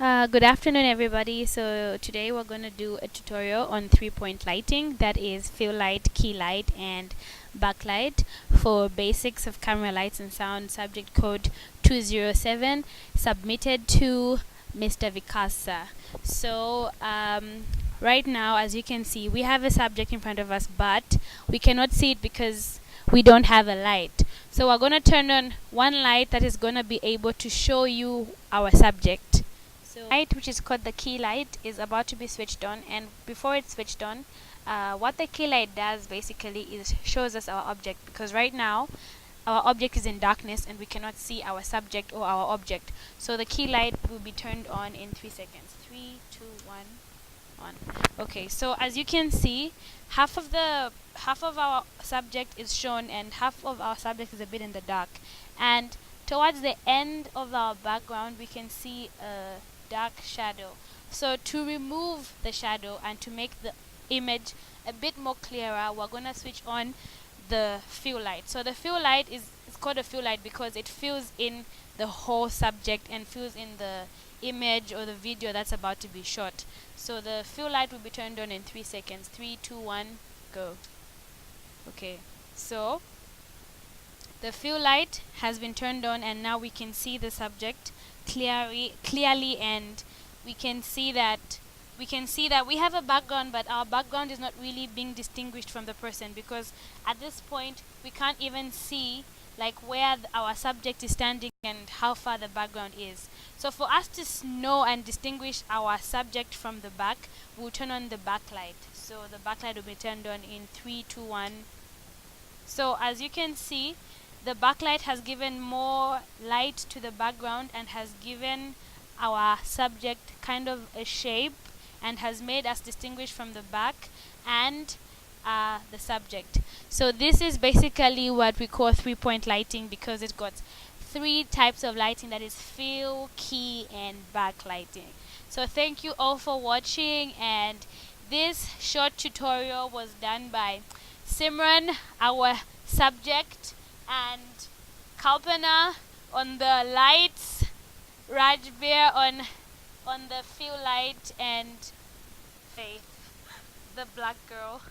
Good afternoon, everybody. So today we're going to do a tutorial on 3-point lighting, that is fill light, key light, and backlight for basics of camera lights and sound, subject code 207, submitted to Mr. Vikasa. So right now, as you can see, we have a subject in front of us, but we cannot see it because we don't have a light. So we're going to turn on one light that is going to be able to show you our subject. So light, which is called the key light, is about to be switched on, and before it's switched on, what the key light does basically is shows us our object, because right now our object is in darkness and we cannot see our subject or our object. So the key light will be turned on in 3 seconds. 3, 2, 1, on. Okay, so as you can see, half of our subject is shown and half of our subject is a bit in the dark, and towards the end of our background we can see a dark shadow. So to remove the shadow and to make the image a bit more clearer, we're gonna switch on the fill light. So the fill light is called a fill light because it fills in the whole subject and fills in the image or the video that's about to be shot. So the fill light will be turned on in 3 seconds. 3, 2, 1, go. Okay, so the fill light has been turned on and now we can see the subject clearly, and we can see that we have a background, but our background is not really being distinguished from the person, because at this point we can't even see like where our subject is standing and how far the background is. So for us to know and distinguish our subject from the back, we'll turn on the backlight. So the backlight will be turned on in 3, 2, 1. So as you can see, the backlight has given more light to the background and has given our subject kind of a shape and has made us distinguish from the back and the subject. So this is basically what we call 3-point lighting, because it's got 3 types of lighting, that is fill, key, and backlighting. So thank you all for watching, and this short tutorial was done by Simran, our subject, and Kalpna on the lights, Rajbir on the fill light, and Faith, the black girl.